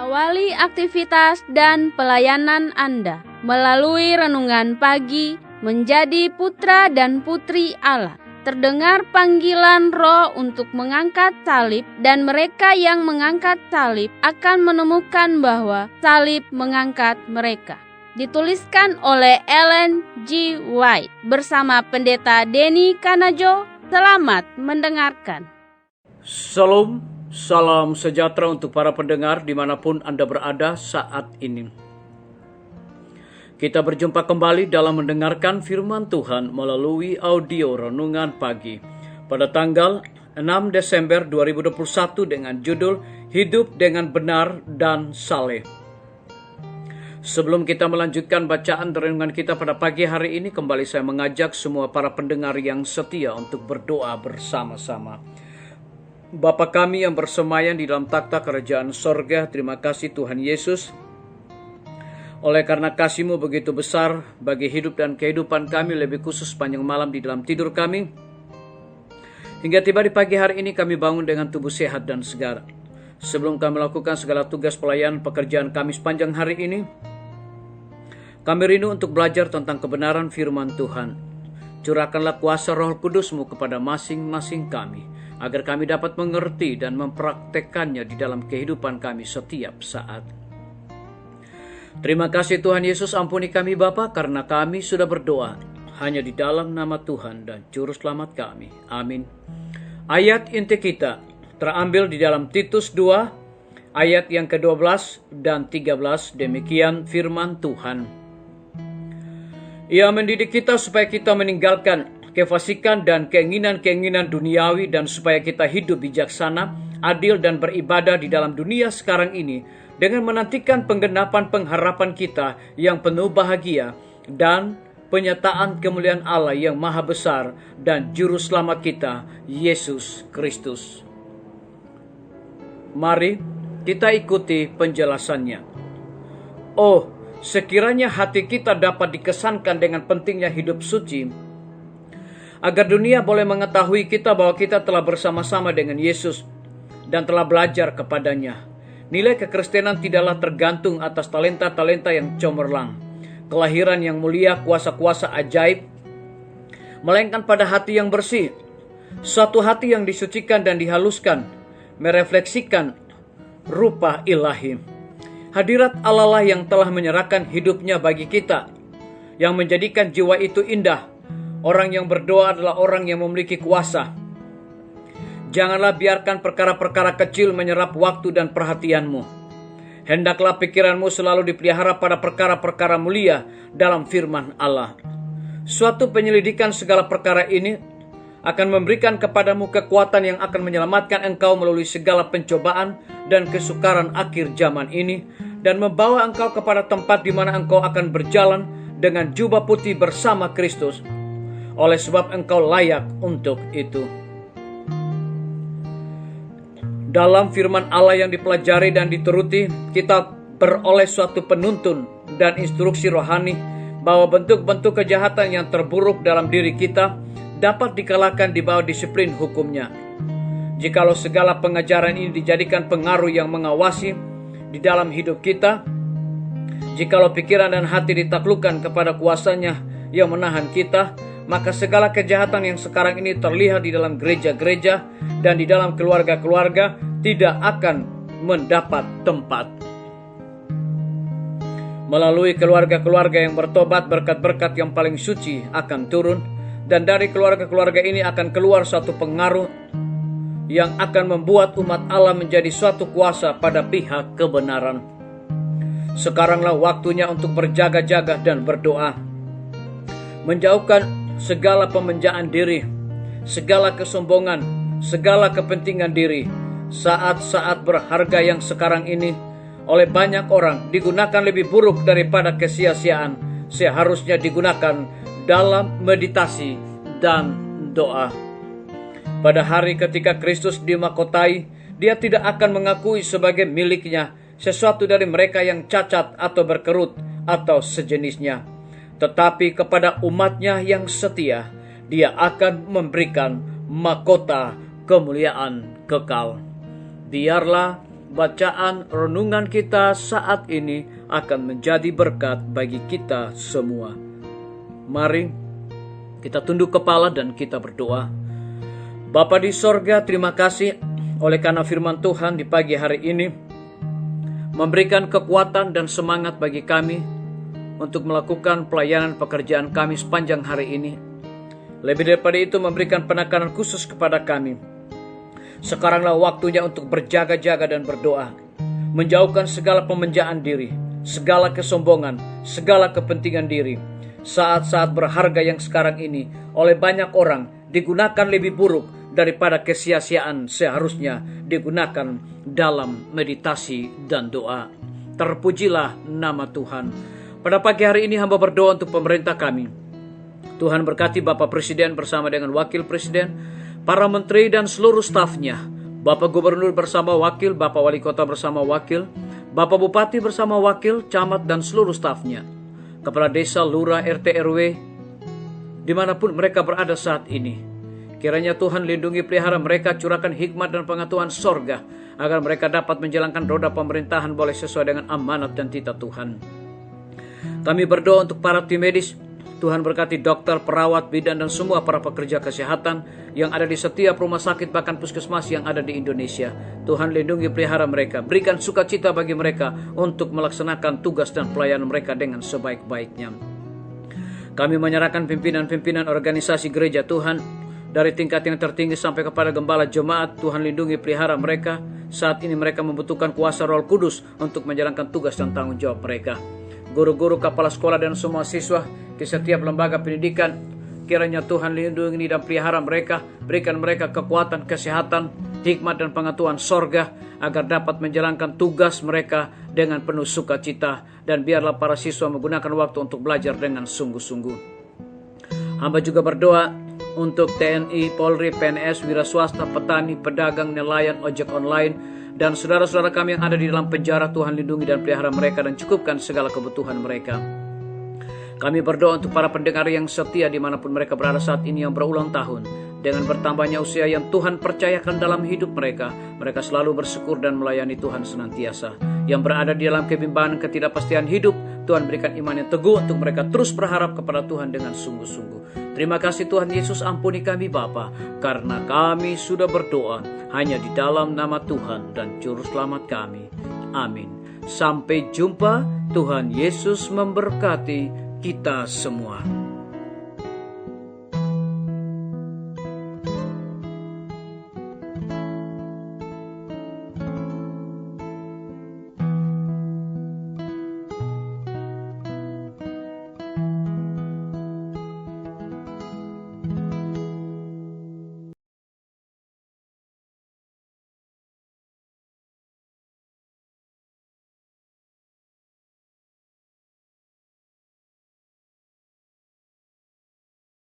Awali aktivitas dan pelayanan Anda melalui renungan pagi menjadi putra dan putri Allah. Terdengar panggilan Roh untuk mengangkat salib, dan mereka yang mengangkat salib akan menemukan bahwa salib mengangkat mereka. Dituliskan oleh Ellen G. White bersama Pendeta Denny Kanajo. Selamat mendengarkan. Salam, salam sejahtera untuk para pendengar dimanapun Anda berada saat ini. Kita berjumpa kembali dalam mendengarkan firman Tuhan melalui audio renungan pagi pada tanggal 6 Desember 2021 dengan judul Hidup dengan Benar dan Saleh. Sebelum kita melanjutkan bacaan renungan kita pada pagi hari ini, kembali saya mengajak semua para pendengar yang setia untuk berdoa bersama-sama. Bapa kami yang bersemayam di dalam takhta kerajaan sorga, terima kasih Tuhan Yesus. Oleh karena kasih-Mu begitu besar bagi hidup dan kehidupan kami, lebih khusus sepanjang malam di dalam tidur kami. Hingga tiba di pagi hari ini kami bangun dengan tubuh sehat dan segar. Sebelum kami melakukan segala tugas pelayanan pekerjaan kami sepanjang hari ini, kami rindu untuk belajar tentang kebenaran firman Tuhan. Curahkanlah kuasa Roh Kudus-Mu kepada masing-masing kami, agar kami dapat mengerti dan mempraktekkannya di dalam kehidupan kami setiap saat. Terima kasih Tuhan Yesus, ampuni kami Bapa, karena kami sudah berdoa hanya di dalam nama Tuhan dan Juru Selamat kami. Amin. Ayat inti kita terambil di dalam Titus 2 ayat yang ke-12 dan 13. Demikian firman Tuhan. Ia mendidik kita supaya kita meninggalkan kefasikan dan keinginan-keinginan duniawi, dan supaya kita hidup bijaksana, adil dan beribadah di dalam dunia sekarang ini, dengan menantikan penggenapan pengharapan kita yang penuh bahagia dan penyataan kemuliaan Allah yang maha besar dan Juru Selamat kita, Yesus Kristus. Mari kita ikuti penjelasannya. Oh, sekiranya hati kita dapat dikesankan dengan pentingnya hidup suci, agar dunia boleh mengetahui kita bahwa kita telah bersama-sama dengan Yesus dan telah belajar kepadanya. Nilai kekristenan tidaklah tergantung atas talenta-talenta yang cemerlang, kelahiran yang mulia, kuasa-kuasa ajaib, melainkan pada hati yang bersih, suatu hati yang disucikan dan dihaluskan, merefleksikan rupa ilahi. Hadirat Allah lah yang telah menyerahkan hidupnya bagi kita, yang menjadikan jiwa itu indah. Orang yang berdoa adalah orang yang memiliki kuasa. Janganlah biarkan perkara-perkara kecil menyerap waktu dan perhatianmu. Hendaklah pikiranmu selalu dipelihara pada perkara-perkara mulia dalam firman Allah. Suatu penyelidikan segala perkara ini akan memberikan kepadamu kekuatan yang akan menyelamatkan engkau melalui segala pencobaan dan kesukaran akhir zaman ini, dan membawa engkau kepada tempat di mana engkau akan berjalan dengan jubah putih bersama Kristus, oleh sebab engkau layak untuk itu. Dalam firman Allah yang dipelajari dan dituruti, kita beroleh suatu penuntun dan instruksi rohani bahwa bentuk-bentuk kejahatan yang terburuk dalam diri kita dapat dikalahkan di bawah disiplin hukumnya. Jikalau segala pengajaran ini dijadikan pengaruh yang mengawasi di dalam hidup kita, jikalau pikiran dan hati ditaklukkan kepada kuasanya yang menahan kita, maka segala kejahatan yang sekarang ini terlihat di dalam gereja-gereja dan di dalam keluarga-keluarga tidak akan mendapat tempat. Melalui keluarga-keluarga yang bertobat, berkat-berkat yang paling suci akan turun, dan dari keluarga-keluarga ini akan keluar suatu pengaruh yang akan membuat umat Allah menjadi suatu kuasa pada pihak kebenaran. Sekaranglah waktunya untuk berjaga-jaga dan berdoa, menjauhkan segala pemenjaan diri, segala kesombongan, segala kepentingan diri. Saat-saat berharga yang sekarang ini oleh banyak orang digunakan lebih buruk daripada kesia-siaan, seharusnya digunakan dalam meditasi dan doa. Pada hari ketika Kristus dimahkotai, Dia tidak akan mengakui sebagai miliknya sesuatu dari mereka yang cacat atau berkerut atau sejenisnya. Tetapi kepada umatnya yang setia, Dia akan memberikan mahkota kemuliaan kekal. Biarlah bacaan renungan kita saat ini akan menjadi berkat bagi kita semua. Mari kita tunduk kepala dan kita berdoa. Bapa di sorga, terima kasih oleh karena firman Tuhan di pagi hari ini memberikan kekuatan dan semangat bagi kami untuk melakukan pelayanan pekerjaan kami sepanjang hari ini. Lebih daripada itu, memberikan penekanan khusus kepada kami. Sekaranglah waktunya untuk berjaga-jaga dan berdoa, menjauhkan segala pemenjaan diri, segala kesombongan, segala kepentingan diri. Saat-saat berharga yang sekarang ini oleh banyak orang digunakan lebih buruk daripada kesia-siaan seharusnya digunakan dalam meditasi dan doa. Terpujilah nama Tuhan. Pada pagi hari ini hamba berdoa untuk pemerintah kami. Tuhan berkati Bapak Presiden bersama dengan Wakil Presiden, para menteri dan seluruh stafnya, Bapak Gubernur bersama wakil, Bapak Wali Kota bersama wakil, Bapak Bupati bersama wakil, camat dan seluruh stafnya, kepala desa, lurah, RT, RW, dimanapun mereka berada saat ini. Kiranya Tuhan lindungi pelihara mereka, curahkan hikmat dan pengetahuan sorga, agar mereka dapat menjalankan roda pemerintahan boleh sesuai dengan amanat dan titah Tuhan. Kami berdoa untuk para tim medis. Tuhan berkati dokter, perawat, bidan, dan semua para pekerja kesehatan yang ada di setiap rumah sakit bahkan puskesmas yang ada di Indonesia. Tuhan lindungi pelihara mereka, berikan sukacita bagi mereka untuk melaksanakan tugas dan pelayanan mereka dengan sebaik-baiknya. Kami menyerahkan pimpinan-pimpinan organisasi gereja Tuhan, dari tingkat yang tertinggi sampai kepada gembala jemaat. Tuhan lindungi pelihara mereka. Saat ini mereka membutuhkan kuasa Roh Kudus untuk menjalankan tugas dan tanggung jawab mereka. Guru-guru, kepala sekolah, dan semua siswa di setiap lembaga pendidikan, kiranya Tuhan lindungi dan pelihara mereka, berikan mereka kekuatan, kesehatan, hikmat dan pengetahuan sorga, agar dapat menjalankan tugas mereka dengan penuh sukacita, dan biarlah para siswa menggunakan waktu untuk belajar dengan sungguh-sungguh. Hamba juga berdoa untuk TNI, Polri, PNS, wira swasta, petani, pedagang, nelayan, ojek online, dan saudara-saudara kami yang ada di dalam penjara. Tuhan lindungi dan pelihara mereka dan cukupkan segala kebutuhan mereka. Kami berdoa untuk para pendengar yang setia dimanapun mereka berada saat ini yang berulang tahun. Dengan bertambahnya usia yang Tuhan percayakan dalam hidup mereka, mereka selalu bersyukur dan melayani Tuhan senantiasa. Yang berada di dalam kebimbangan ketidakpastian hidup, Tuhan berikan iman yang teguh untuk mereka terus berharap kepada Tuhan dengan sungguh-sungguh. Terima kasih Tuhan Yesus, ampuni kami Bapa, karena kami sudah berdoa hanya di dalam nama Tuhan dan Juru Selamat kami. Amin. Sampai jumpa. Tuhan Yesus memberkati kita semua.